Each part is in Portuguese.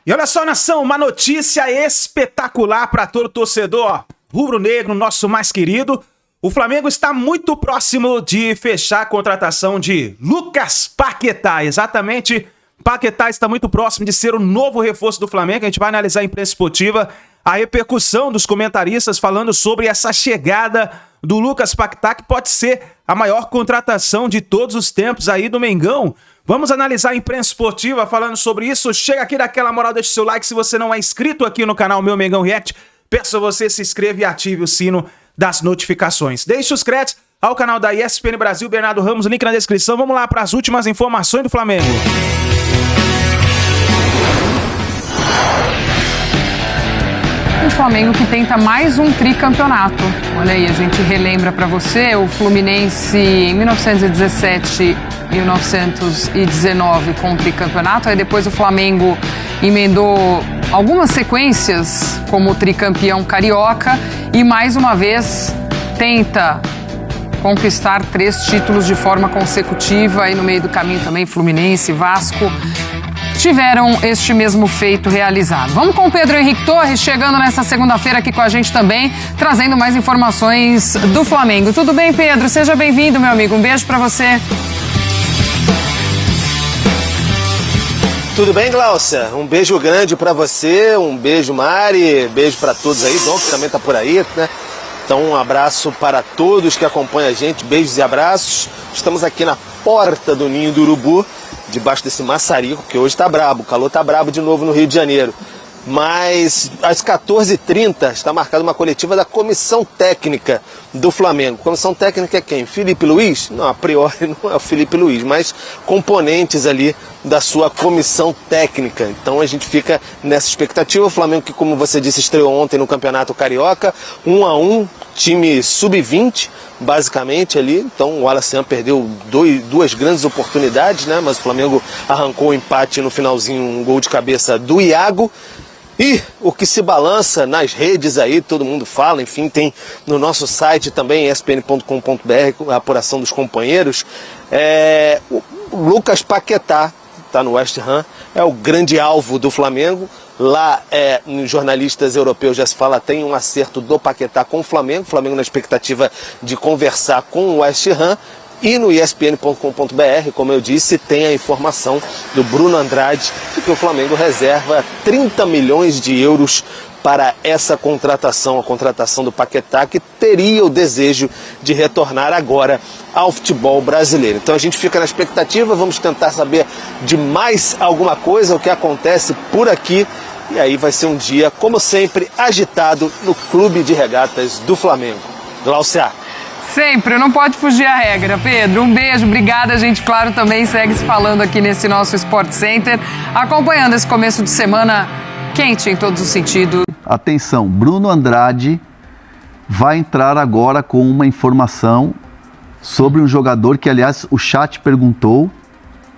E olha só, nação, uma notícia espetacular para todo torcedor rubro-negro, nosso mais querido. O Flamengo está muito próximo de fechar a contratação de Lucas Paquetá. Exatamente, Paquetá está muito próximo de ser o novo reforço do Flamengo. A gente vai analisar a imprensa esportiva, a repercussão dos comentaristas falando sobre essa chegada do Lucas Paquetá, que pode ser a maior contratação de todos os tempos aí do Mengão. Vamos analisar a imprensa esportiva falando sobre isso. Chega aqui daquela moral, deixa o seu like. Se você não é inscrito aqui no canal Meu Mengão React, peço a você se inscreva e ative o sino das notificações. Deixe os créditos ao canal da ESPN Brasil, Bernardo Ramos, link na descrição. Vamos lá para as últimas informações do Flamengo. O Flamengo que tenta mais um tricampeonato. Olha aí, a gente relembra para você, o Fluminense em 1917 e 1919 com o tricampeonato, aí depois o Flamengo emendou algumas sequências como tricampeão carioca e mais uma vez tenta conquistar 3 títulos de forma consecutiva, aí no meio do caminho também Fluminense, Vasco tiveram este mesmo feito realizado. Vamos com o Pedro Henrique Torres, chegando nessa segunda-feira aqui com a gente também, trazendo mais informações do Flamengo. Tudo bem, Pedro? Seja bem-vindo, meu amigo. Um beijo pra você. Tudo bem, Glaucia? Um beijo grande pra você, um beijo, Mari, beijo pra todos aí, Dom, que também tá por aí, né? Então, um abraço para todos que acompanham a gente, beijos e abraços. Estamos aqui na porta do Ninho do Urubu, debaixo desse maçarico, que hoje tá brabo, o calor tá brabo de novo no Rio de Janeiro. Mas às 14h30 está marcada uma coletiva da Comissão Técnica do Flamengo. Comissão Técnica é quem? Felipe Luiz? Não, a priori não é o Felipe Luiz, mas componentes ali da sua Comissão Técnica. Então a gente fica nessa expectativa. O Flamengo que, como você disse, estreou ontem no Campeonato Carioca, 1-1, time sub-20, basicamente ali. Então o Alacian perdeu duas grandes oportunidades, né? Mas o Flamengo arrancou o empate no finalzinho, um gol de cabeça do Iago. E o que se balança nas redes aí, todo mundo fala, enfim, tem no nosso site também, espn.com.br, a apuração dos companheiros, o Lucas Paquetá, está no West Ham, é o grande alvo do Flamengo. Lá, nos jornalistas europeus já se fala, tem um acerto do Paquetá com o Flamengo na expectativa de conversar com o West Ham. E no espn.com.br, como eu disse, tem a informação do Bruno Andrade de que o Flamengo reserva 30 milhões de euros para essa contratação, a contratação do Paquetá, que teria o desejo de retornar agora ao futebol brasileiro. Então a gente fica na expectativa, vamos tentar saber de mais alguma coisa, o que acontece por aqui. E aí vai ser um dia, como sempre, agitado no Clube de Regatas do Flamengo. Glaucia. Sempre, não pode fugir a regra, Pedro. Um beijo, obrigada. A gente, claro, também segue se falando aqui nesse nosso Sport Center, acompanhando esse começo de semana quente em todos os sentidos. Atenção, Bruno Andrade vai entrar agora com uma informação sobre um jogador que, aliás, o chat perguntou,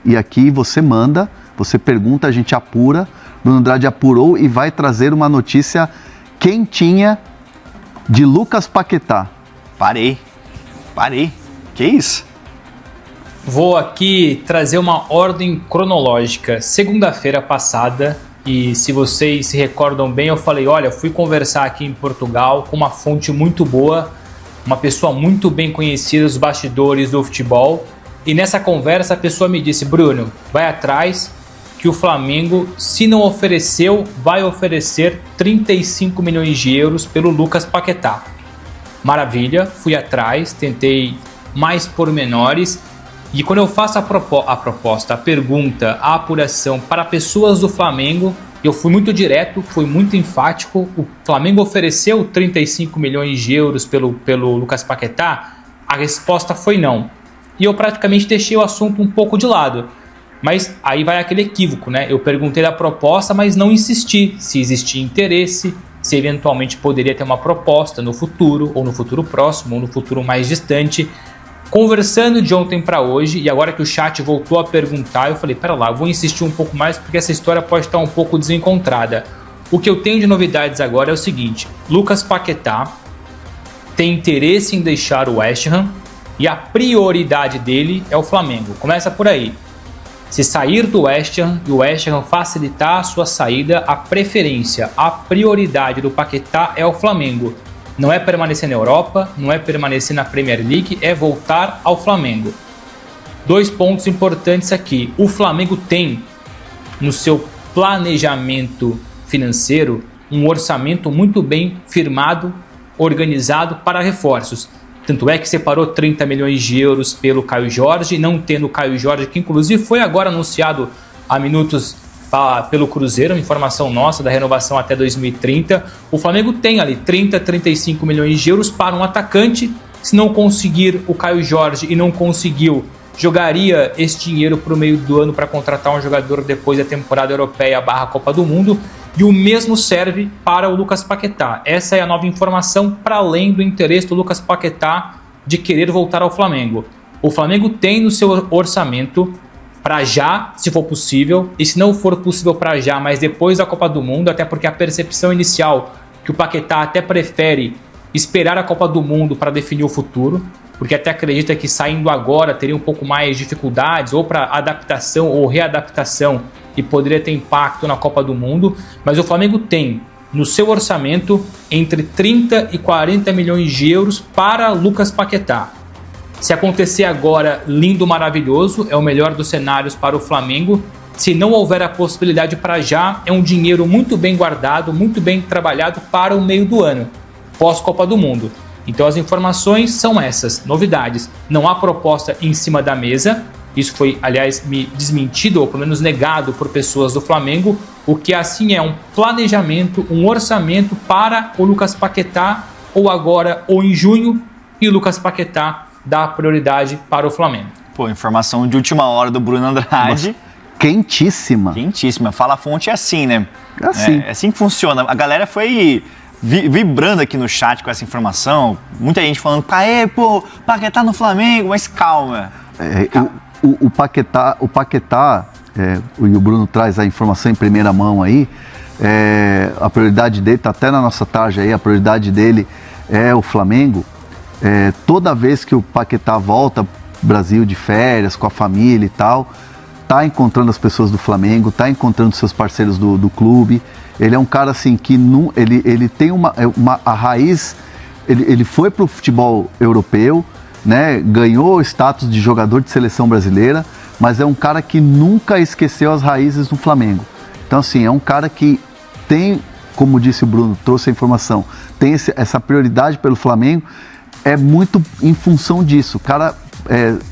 e aqui você manda, você pergunta, a gente apura. Bruno Andrade apurou e vai trazer uma notícia quentinha de Lucas Paquetá. Parei. Que isso? Vou aqui trazer uma ordem cronológica. Segunda-feira passada, e se vocês se recordam bem, eu falei, olha, fui conversar aqui em Portugal com uma fonte muito boa, uma pessoa muito bem conhecida dos bastidores do futebol, e nessa conversa a pessoa me disse, Bruno, vai atrás que o Flamengo, se não ofereceu, vai oferecer 35 milhões de euros pelo Lucas Paquetá. Maravilha, fui atrás, tentei mais pormenores e quando eu faço a proposta, a pergunta, a apuração para pessoas do Flamengo, eu fui muito direto, fui muito enfático. O Flamengo ofereceu 35 milhões de euros pelo Lucas Paquetá? A resposta foi não. E eu praticamente deixei o assunto um pouco de lado. Mas aí vai aquele equívoco, né? Eu perguntei da proposta, mas não insisti se existia interesse, se eventualmente poderia ter uma proposta no futuro, ou no futuro próximo, ou no futuro mais distante. Conversando de ontem para hoje, e agora que o chat voltou a perguntar, eu falei, pera lá, eu vou insistir um pouco mais porque essa história pode estar um pouco desencontrada. O que eu tenho de novidades agora é o seguinte, Lucas Paquetá tem interesse em deixar o West Ham e a prioridade dele é o Flamengo. Começa por aí. Se sair do West Ham e o West Ham facilitar a sua saída, a preferência, a prioridade do Paquetá é o Flamengo. Não é permanecer na Europa, não é permanecer na Premier League, é voltar ao Flamengo. 2 pontos importantes aqui. O Flamengo tem no seu planejamento financeiro um orçamento muito bem firmado, organizado para reforços. Tanto é que separou 30 milhões de euros pelo Caio Jorge, não tendo o Caio Jorge, que inclusive foi agora anunciado há minutos pelo Cruzeiro, informação nossa da renovação até 2030. O Flamengo tem ali 30, 35 milhões de euros para um atacante. Se não conseguir o Caio Jorge e não conseguiu, jogaria esse dinheiro para o meio do ano para contratar um jogador depois da temporada europeia / Copa do Mundo. E o mesmo serve para o Lucas Paquetá. Essa é a nova informação para além do interesse do Lucas Paquetá de querer voltar ao Flamengo. O Flamengo tem no seu orçamento para já, se for possível, e se não for possível para já, mas depois da Copa do Mundo, até porque a percepção inicial que o Paquetá até prefere esperar a Copa do Mundo para definir o futuro, porque até acredita que saindo agora teria um pouco mais de dificuldades ou para adaptação ou readaptação e poderia ter impacto na Copa do Mundo, mas o Flamengo tem no seu orçamento entre 30 e 40 milhões de euros para Lucas Paquetá. Se acontecer agora, lindo, maravilhoso, é o melhor dos cenários para o Flamengo. Se não houver a possibilidade para já, é um dinheiro muito bem guardado, muito bem trabalhado para o meio do ano, pós-Copa do Mundo. Então as informações são essas, novidades. Não há proposta em cima da mesa. Isso foi, aliás, desmentido ou pelo menos negado por pessoas do Flamengo. O que assim é um planejamento, um orçamento para o Lucas Paquetá, ou agora ou em junho, e o Lucas Paquetá dá prioridade para o Flamengo. Pô, informação de última hora do Bruno Andrade. Quentíssima. Quentíssima. Fala a fonte é assim, né? É assim. É assim que funciona. A galera foi vibrando aqui no chat com essa informação. Muita gente falando, pô, Paquetá no Flamengo, mas calma. O Paquetá, e o Bruno traz a informação em primeira mão aí, a prioridade dele, tá até na nossa tarja aí, a prioridade dele é o Flamengo. Toda vez que o Paquetá volta pro Brasil de férias, com a família e tal, tá encontrando as pessoas do Flamengo, tá encontrando seus parceiros do clube. Ele é um cara assim que ele tem a raiz, ele foi pro futebol europeu, né, ganhou o status de jogador de seleção brasileira, mas é um cara que nunca esqueceu as raízes do Flamengo. Então assim, é um cara que tem, como disse o Bruno, trouxe a informação, tem essa prioridade pelo Flamengo, é muito em função disso. O cara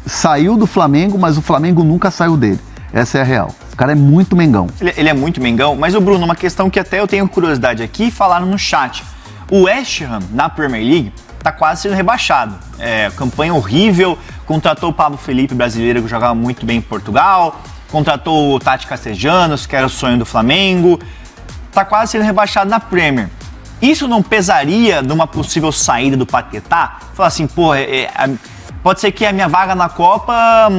saiu do Flamengo, mas o Flamengo nunca saiu dele. Essa é a real. O cara é muito Mengão. Ele é muito Mengão, mas o Bruno, uma questão que até eu tenho curiosidade aqui, falaram no chat. O West Ham, na Premier League, tá quase sendo rebaixado. Campanha horrível, contratou o Pablo Felipe, brasileiro, que jogava muito bem em Portugal, contratou o Tati Castellanos, que era o sonho do Flamengo, tá quase sendo rebaixado na Premier. Isso não pesaria numa possível saída do Paquetá? Falar assim, pode ser que a minha vaga na Copa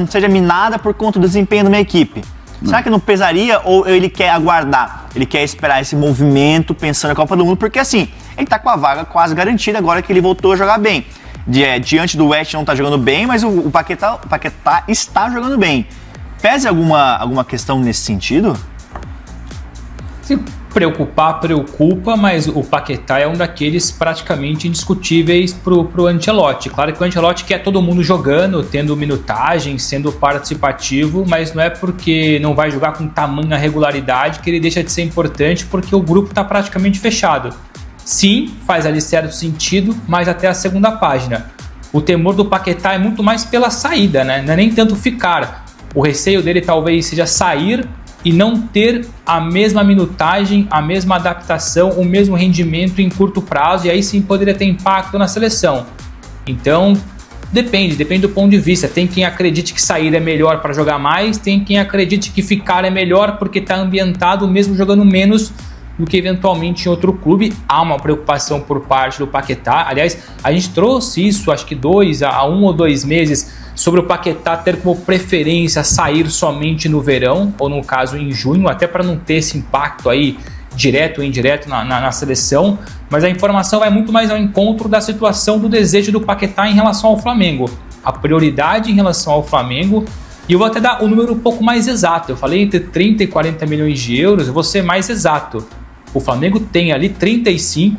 seja minada por conta do desempenho da minha equipe. Será que não pesaria ou ele quer aguardar? Ele quer esperar esse movimento pensando na Copa do Mundo? Porque assim, ele tá com a vaga quase garantida agora que ele voltou a jogar bem. Diante do West não tá jogando bem, mas o Paquetá está jogando bem. Pesa alguma questão nesse sentido? Se preocupa, mas o Paquetá é um daqueles praticamente indiscutíveis pro Ancelotti. Claro que o Ancelotti quer todo mundo jogando, tendo minutagem, sendo participativo, mas não é porque não vai jogar com tamanha regularidade que ele deixa de ser importante, porque o grupo está praticamente fechado. Sim, faz ali certo sentido, mas até a segunda página. O temor do Paquetá é muito mais pela saída, né? Não é nem tanto ficar. O receio dele talvez seja sair e não ter a mesma minutagem, a mesma adaptação, o mesmo rendimento em curto prazo, e aí sim poderia ter impacto na seleção. Então, depende do ponto de vista. Tem quem acredite que sair é melhor para jogar mais, tem quem acredite que ficar é melhor porque está ambientado mesmo jogando menos do que eventualmente em outro clube. Há uma preocupação por parte do Paquetá. Aliás, a gente trouxe isso, acho que 1 ou 2 meses, sobre o Paquetá ter como preferência sair somente no verão, ou no caso em junho, até para não ter esse impacto aí direto ou indireto na seleção, mas a informação vai muito mais ao encontro da situação do desejo do Paquetá em relação ao Flamengo. A prioridade em relação ao Flamengo E eu vou até dar um número um pouco mais exato. Eu falei entre 30 e 40 milhões de euros, eu vou ser mais exato. O Flamengo tem ali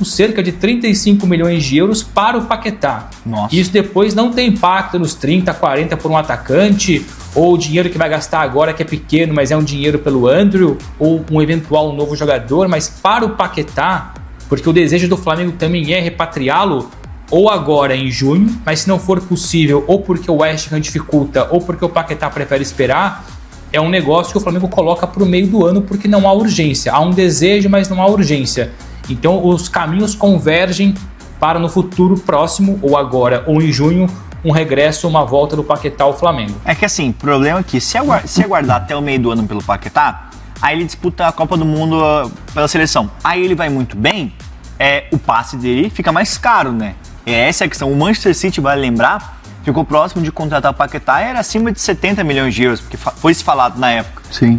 cerca de 35 milhões de euros para o Paquetá. Nossa. Isso depois não tem impacto nos 30, 40 por um atacante, ou o dinheiro que vai gastar agora que é pequeno, mas é um dinheiro pelo Andrew, ou um eventual novo jogador, mas para o Paquetá, porque o desejo do Flamengo também é repatriá-lo, ou agora em junho, mas se não for possível, ou porque o West Ham dificulta, ou porque o Paquetá prefere esperar, é um negócio que o Flamengo coloca para o meio do ano porque não há urgência. Há um desejo, mas não há urgência. Então os caminhos convergem para no futuro próximo, ou agora, ou em junho, um regresso, uma volta do Paquetá ao Flamengo. É que assim, o problema é que se aguardar até o meio do ano pelo Paquetá, aí ele disputa a Copa do Mundo pela seleção. Aí ele vai muito bem, o passe dele fica mais caro, né? Essa é a questão. O Manchester City, vale lembrar, ficou próximo de contratar o Paquetá e era acima de 70 milhões de euros, porque foi se falado na época. Sim.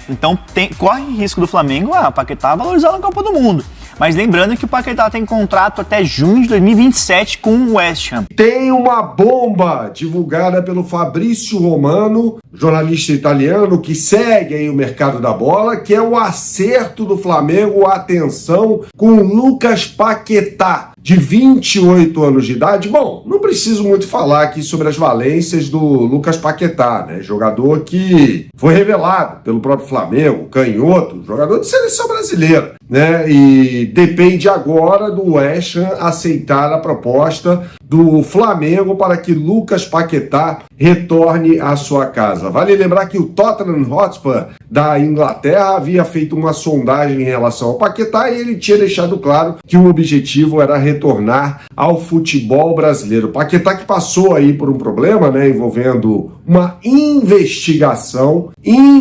Então corre risco do Flamengo o Paquetá valorizar na Copa do Mundo. Mas lembrando que o Paquetá tem contrato até junho de 2027 com o West Ham. Tem uma bomba divulgada pelo Fabrício Romano, jornalista italiano que segue aí o mercado da bola, que é o acerto do Flamengo, atenção, com o Lucas Paquetá, de 28 anos de idade. Bom, não preciso muito falar aqui sobre as valências do Lucas Paquetá, né? Jogador que foi revelado pelo próprio Flamengo, canhoto, jogador de seleção brasileira, né? E depende agora do West Ham aceitar a proposta do Flamengo para que Lucas Paquetá retorne à sua casa. Vale lembrar que o Tottenham Hotspur da Inglaterra havia feito uma sondagem em relação ao Paquetá e ele tinha deixado claro que o objetivo era retornar ao futebol brasileiro. Paquetá que passou aí por um problema, né, envolvendo uma investigação e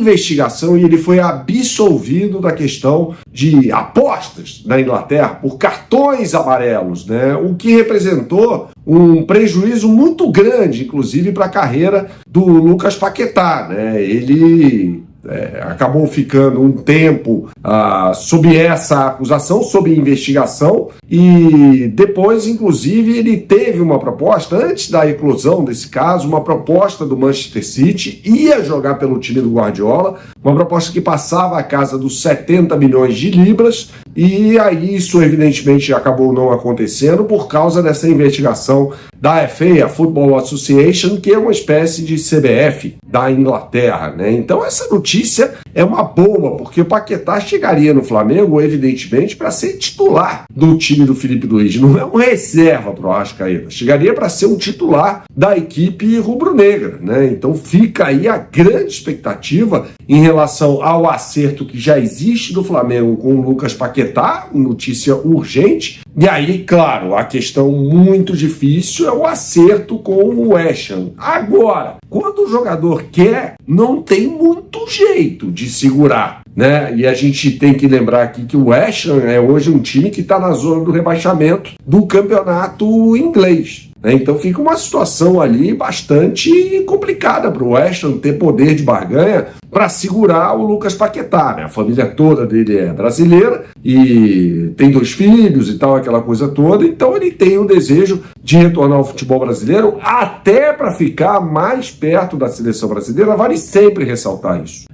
ele foi absolvido da questão de apostas na Inglaterra por cartões amarelos, né, o que representou um prejuízo muito grande, inclusive para a carreira do Lucas Paquetá, né? Ele acabou ficando um tempo sob essa acusação, sob investigação, e depois, inclusive, ele teve uma proposta, antes da eclosão desse caso, uma proposta do Manchester City, ia jogar pelo time do Guardiola, uma proposta que passava a casa dos 70 milhões de libras, e aí isso evidentemente acabou não acontecendo por causa dessa investigação da FA, a Football Association, que é uma espécie de CBF da Inglaterra, né? Então essa notícia é uma bomba, porque o Paquetá chegaria no Flamengo, evidentemente, para ser titular do time do Felipe Luiz, não é um reserva para o Arrascaeta, chegaria para ser um titular da equipe rubro-negra, né? Então fica aí a grande expectativa em relação ao acerto que já existe do Flamengo com o Lucas Paquetá, notícia urgente, e aí, claro, a questão muito difícil é o acerto com o West Ham. Agora, quando o jogador quer, não tem muito jeito de segurar, né? E a gente tem que lembrar aqui que o West Ham é hoje um time que está na zona do rebaixamento do campeonato inglês, né? Então fica uma situação ali bastante complicada para o West Ham ter poder de barganha para segurar o Lucas Paquetá, né? A família toda dele é brasileira e tem 2 filhos e tal, aquela coisa toda, então ele tem o desejo de retornar ao futebol brasileiro, até para ficar mais perto da seleção brasileira. Vale sempre ressaltar isso.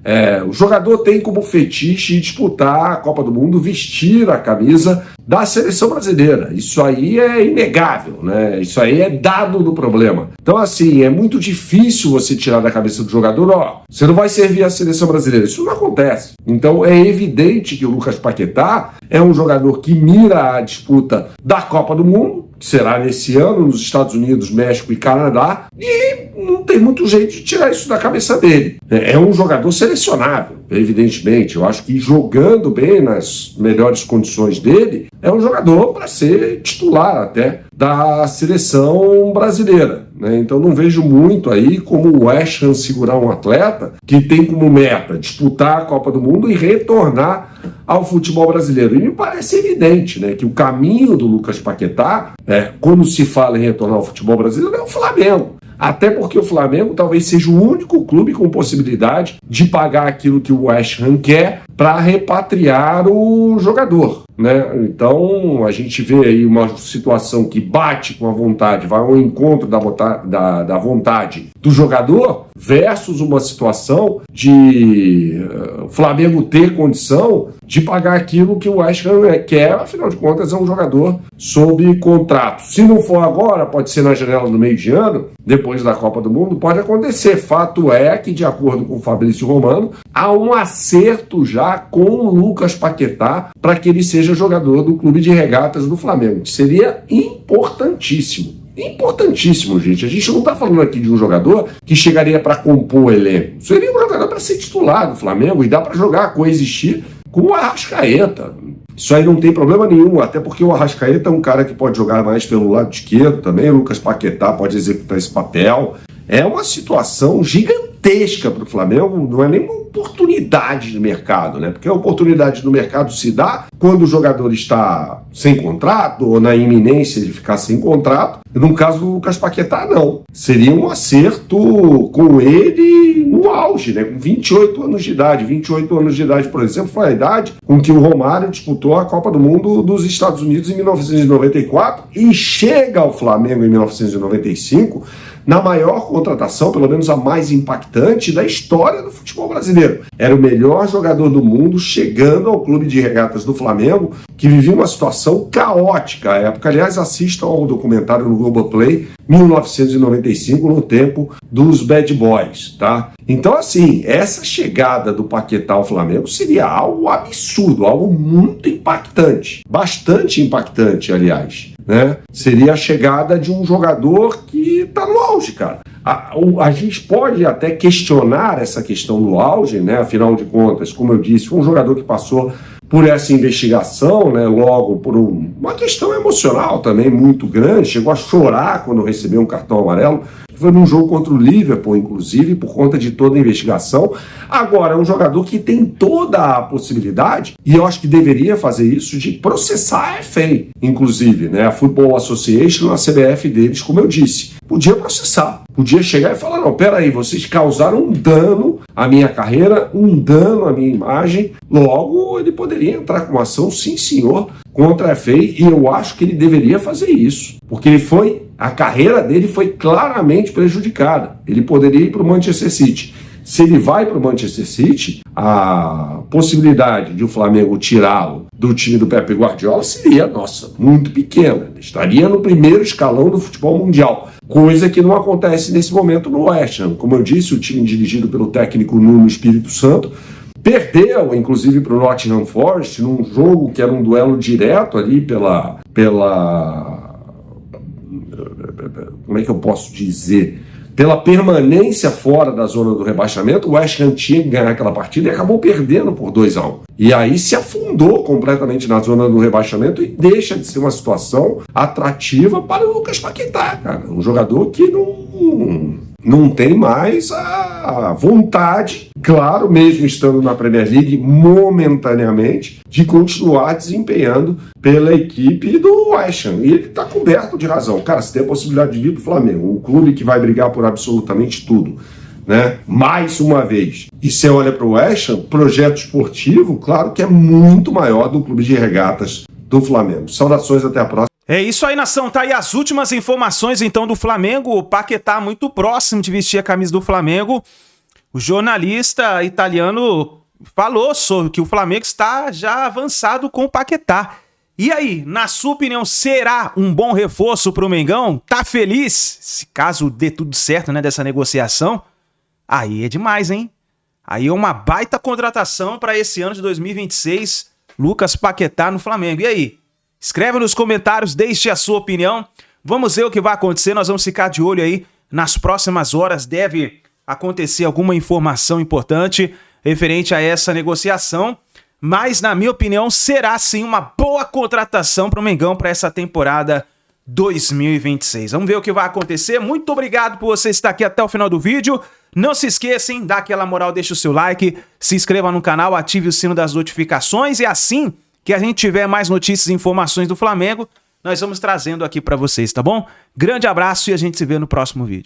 O jogador tem como fetiche disputar a Copa do Mundo, vestir a camisa da seleção brasileira. Isso aí é inegável, né? Isso aí é dado do problema. Então, assim, é muito difícil você tirar da cabeça do jogador, você não vai servir a seleção brasileira. Isso não acontece. Então, é evidente que o Lucas Paquetá é um jogador que mira a disputa da Copa do Mundo, que será nesse ano nos Estados Unidos, México e Canadá, e não tem muito jeito de tirar isso da cabeça dele. É um jogador selecionável, evidentemente. Eu acho que jogando bem nas melhores condições dele, é um jogador para ser titular até da seleção brasileira, né? Então não vejo muito aí como o West Ham segurar um atleta que tem como meta disputar a Copa do Mundo e retornar ao futebol brasileiro. E me parece evidente, né, que o caminho do Lucas Paquetá, quando se fala em retornar ao futebol brasileiro, é o Flamengo. Até porque o Flamengo talvez seja o único clube com possibilidade de pagar aquilo que o West Ham quer para repatriar o jogador, né? Então a gente vê aí uma situação que bate com a vontade, vai ao encontro da vontade do jogador versus uma situação de Flamengo ter condição de pagar aquilo que o West Ham quer, afinal de contas é um jogador sob contrato. Se não for agora, pode ser na janela do meio de ano, depois da Copa do Mundo, pode acontecer. Fato é que, de acordo com o Fabrício Romano, há um acerto já com o Lucas Paquetá para que ele seja jogador do Clube de Regatas do Flamengo, que seria importantíssimo. Importantíssimo, gente. A gente não está falando aqui de um jogador que chegaria para compor o elenco. Seria um jogador para ser titular do Flamengo e dá para jogar, coexistir com o Arrascaeta. Isso aí não tem problema nenhum, até porque o Arrascaeta é um cara que pode jogar mais pelo lado esquerdo também, o Lucas Paquetá pode executar esse papel. É uma situação gigantesca para o Flamengo, não é nem uma oportunidade de mercado, né? Porque a oportunidade do mercado se dá quando o jogador está sem contrato ou na iminência de ficar sem contrato. No caso do Lucas Paquetá, não. Seria um acerto com ele no auge, né? Com 28 anos de idade. 28 anos de idade, por exemplo, foi a idade com que o Romário disputou a Copa do Mundo dos Estados Unidos em 1994 e chega ao Flamengo em 1995 na maior contratação, pelo menos a mais impactante, da história do futebol brasileiro. Era o melhor jogador do mundo chegando ao Clube de Regatas do Flamengo, que vivia uma situação caótica à época. Aliás, assistam ao documentário no Globoplay, 1995, no tempo dos Bad Boys, tá? Então, assim, essa chegada do Paquetá ao Flamengo seria algo absurdo, algo muito impactante, bastante impactante, aliás, né? Seria a chegada de um jogador que está no auge, cara. A gente pode até questionar essa questão do auge, né? Afinal de contas, como eu disse, foi um jogador que passou por essa investigação, né, logo por uma questão emocional também muito grande, chegou a chorar quando recebeu um cartão amarelo, foi num jogo contra o Liverpool, inclusive, por conta de toda a investigação. Agora, é um jogador que tem toda a possibilidade, e eu acho que deveria fazer isso, de processar a FA, inclusive, né, a Football Association, a CBF deles, como eu disse. Podia processar, podia chegar e falar, não, peraí, vocês causaram um dano à minha carreira, um dano à minha imagem, logo ele poderia entrar com uma ação, sim senhor, contra a FA, e eu acho que ele deveria fazer isso, porque a carreira dele foi claramente prejudicada. Ele poderia ir para o Manchester City. Se ele vai para o Manchester City, a possibilidade de o Flamengo tirá-lo do time do Pepe Guardiola seria, nossa, muito pequena. Ele estaria no primeiro escalão do futebol mundial, coisa que não acontece nesse momento no West Ham. Como eu disse, o time dirigido pelo técnico Nuno Espírito Santo perdeu, inclusive, para o Nottingham Forest, num jogo que era um duelo direto ali como é que eu posso dizer? Pela permanência fora da zona do rebaixamento. O West Ham tinha que ganhar aquela partida e acabou perdendo por 2-1. E aí se afundou completamente na zona do rebaixamento e deixa de ser uma situação atrativa para o Lucas Paquetá, cara. Um jogador que não tem mais a vontade, claro, mesmo estando na Premier League momentaneamente, de continuar desempenhando pela equipe do West Ham. E ele está coberto de razão. Cara, se tem a possibilidade de vir para o Flamengo, um clube que vai brigar por absolutamente tudo, né? Mais uma vez. E você olha para o West Ham, projeto esportivo, claro que é muito maior do Clube de Regatas do Flamengo. Saudações, até a próxima. É isso aí, nação. Tá aí as últimas informações, então, do Flamengo. O Paquetá muito próximo de vestir a camisa do Flamengo. O jornalista italiano falou sobre que o Flamengo está já avançado com o Paquetá. E aí, na sua opinião, será um bom reforço para o Mengão? Tá feliz? Se caso dê tudo certo, né, dessa negociação, aí é demais, hein? Aí é uma baita contratação para esse ano de 2026, Lucas Paquetá no Flamengo. E aí? Escreve nos comentários, deixe a sua opinião. Vamos ver o que vai acontecer, nós vamos ficar de olho aí. Nas próximas horas deve acontecer alguma informação importante referente a essa negociação. Mas, na minha opinião, será sim uma boa contratação para o Mengão para essa temporada 2026. Vamos ver o que vai acontecer. Muito obrigado por você estar aqui até o final do vídeo. Não se esqueçam, dá aquela moral, deixa o seu like, se inscreva no canal, ative o sino das notificações e assim que a gente tiver mais notícias e informações do Flamengo, nós vamos trazendo aqui para vocês, tá bom? Grande abraço e a gente se vê no próximo vídeo.